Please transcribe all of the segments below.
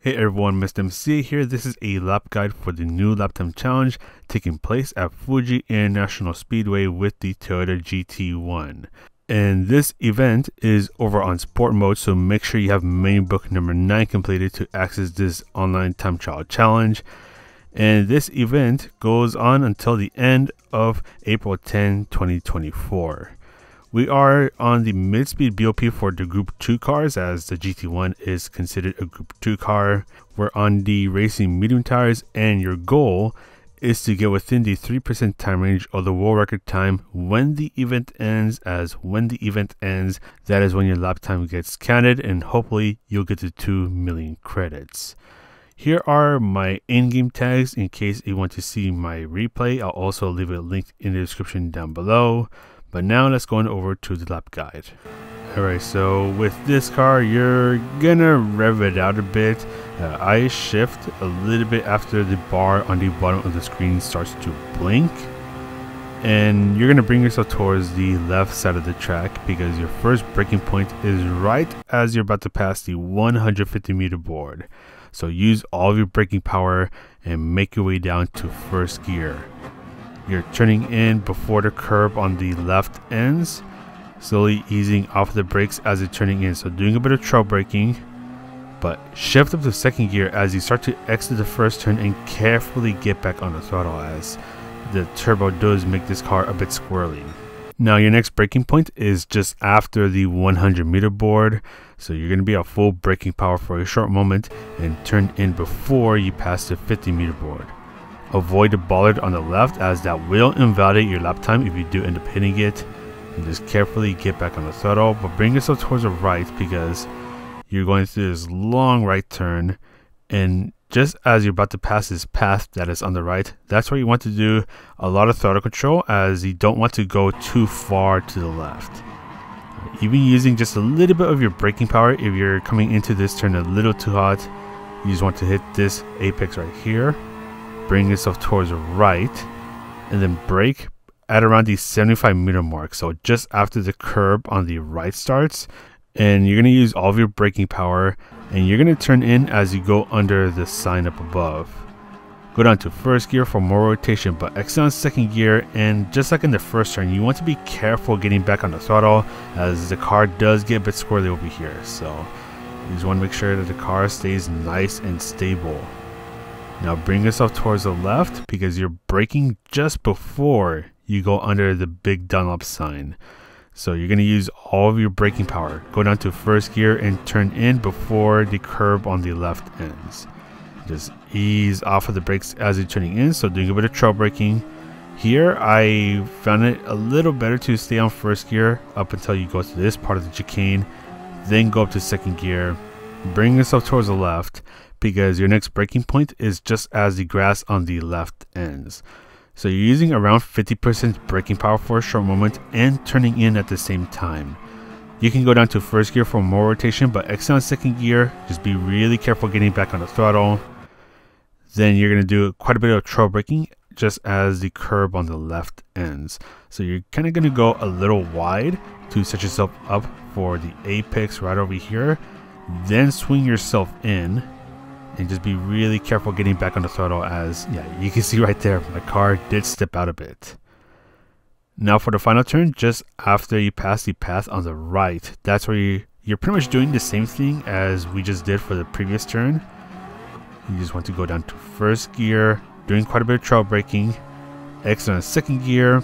Hey everyone, Mr. MC here. This is a lap guide for the new lap time challenge taking place at Fuji International Speedway with the Toyota GT1. And this event is over on sport mode, so make sure you have main book number 9 completed to access this online time trial challenge. And this event goes on until the end of April 10, 2024. We are on the mid-speed BOP for the Group 2 cars, as the GT1 is considered a Group 2 car. We're on the racing medium tires, and your goal is to get within the 3% time range of the world record time when the event ends, as when the event ends, that is when your lap time gets counted, and hopefully you'll get to 2 million credits. Here are my in-game tags in case you want to see my replay. I'll also leave a link in the description down below. But now let's go on over to the lap guide. Alright, so with this car, you're gonna rev it out a bit. I shift a little bit after the bar on the bottom of the screen starts to blink. And you're gonna bring yourself towards the left side of the track because your first braking point is right as you're about to pass the 150 meter board. So use all of your braking power and make your way down to first gear. You're turning in before the curb on the left ends, slowly easing off the brakes as you're turning in. So doing a bit of trail braking, but shift up to second gear as you start to exit the first turn and carefully get back on the throttle as the turbo does make this car a bit squirrely. Now your next braking point is just after the 100 meter board. So you're going to be at full braking power for a short moment and turn in before you pass the 50 meter board. Avoid the bollard on the left as that will invalidate your lap time if you do end up hitting it. And just carefully get back on the throttle, but bring yourself towards the right because you're going through this long right turn, and just as you're about to pass this path that is on the right, that's where you want to do a lot of throttle control as you don't want to go too far to the left. Even using just a little bit of your braking power, if you're coming into this turn a little too hot, you just want to hit this apex right here. Bring yourself towards the right and then brake at around the 75 meter mark, so just after the curb on the right starts, and you're going to use all of your braking power and you're going to turn in as you go under the sign up above. Go down to first gear for more rotation, but exit on second gear, and just like in the first turn, you want to be careful getting back on the throttle as the car does get a bit squirrely over here. So you just want to make sure that the car stays nice and stable. Now bring yourself towards the left because you're braking just before you go under the big Dunlop sign. So you're going to use all of your braking power. Go down to first gear and turn in before the curb on the left ends. Just ease off of the brakes as you're turning in, so doing a bit of trail braking. Here I found it a little better to stay on first gear up until you go to this part of the chicane, then go up to second gear. Bring yourself towards the left because your next braking point is just as the grass on the left ends. So you're using around 50% braking power for a short moment and turning in at the same time. You can go down to first gear for more rotation, but exit on second gear, just be really careful getting back on the throttle. Then you're going to do quite a bit of trail braking just as the curb on the left ends. So you're kind of going to go a little wide to set yourself up for the apex right over here. Then swing yourself in and just be really careful getting back on the throttle as, yeah, you can see right there, my car did step out a bit. Now for the final turn, just after you pass the path on the right, that's where you're pretty much doing the same thing as we just did for the previous turn. You just want to go down to first gear, doing quite a bit of trail braking, exit on second gear,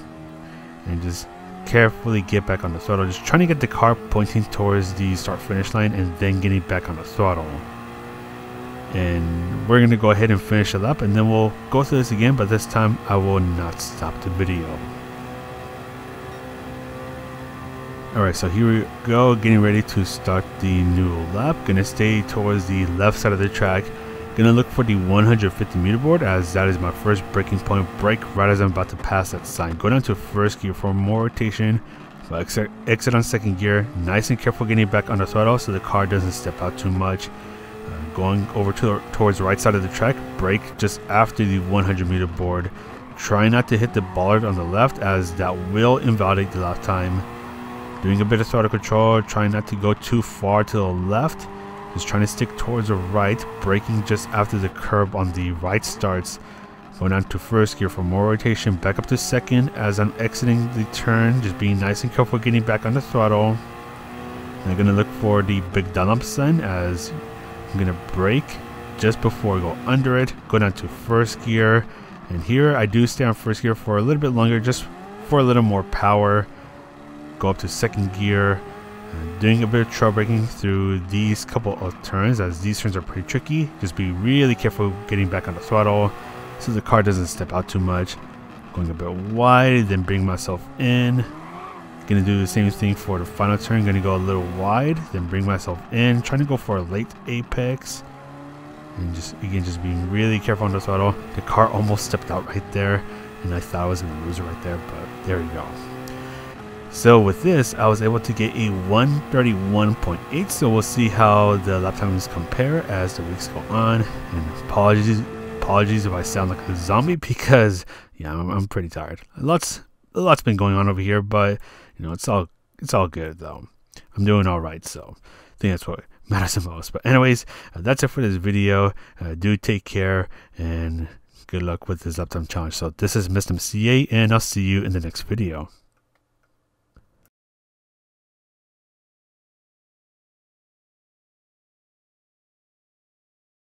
and just carefully get back on the throttle, just trying to get the car pointing towards the start finish line and then getting back on the throttle. And we're going to go ahead and finish it up, and then we'll go through this again, but this time I will not stop the video. Alright, so here we go, getting ready to start the new lap. Gonna stay towards the left side of the track. Gonna look for the 150 meter board as that is my first braking point. Brake right as I'm about to pass that sign. Go down to first gear for more rotation, but exit on second gear. Nice and careful getting back on the throttle so the car doesn't step out too much. Going over towards the right side of the track, brake just after the 100 meter board. Try not to hit the bollard on the left as that will invalidate the lap time. Doing a bit of throttle control, trying not to go too far to the left Just trying to stick towards the right, braking just after the curb on the right starts. Going on to first gear for more rotation, back up to second as I'm exiting the turn, just being nice and careful getting back on the throttle. I'm going to look for the big Dunlop sign as I'm going to brake just before I go under it. Go down to first gear, and here I do stay on first gear for a little bit longer, just for a little more power. Go up to second gear, doing a bit of trail braking through these couple of turns, as these turns are pretty tricky. Just be really careful getting back on the throttle so the car doesn't step out too much. Going a bit wide, then bring myself in. Gonna do the same thing for the final turn. Gonna go a little wide, then bring myself in. Trying to go for a late apex. And just, again, just being really careful on the throttle. The car almost stepped out right there, and I thought I was gonna lose it right there, but there you go. So with this, I was able to get a 131.8. So we'll see how the lap times compare as the weeks go on. And apologies if I sound like a zombie, because yeah, I'm pretty tired. A lot's been going on over here, but you know, it's all good though. I'm doing all right, so I think that's what matters the most. But anyways, that's it for this video. Do take care and good luck with this lap time challenge. So this is Mr. CA, and I'll see you in the next video.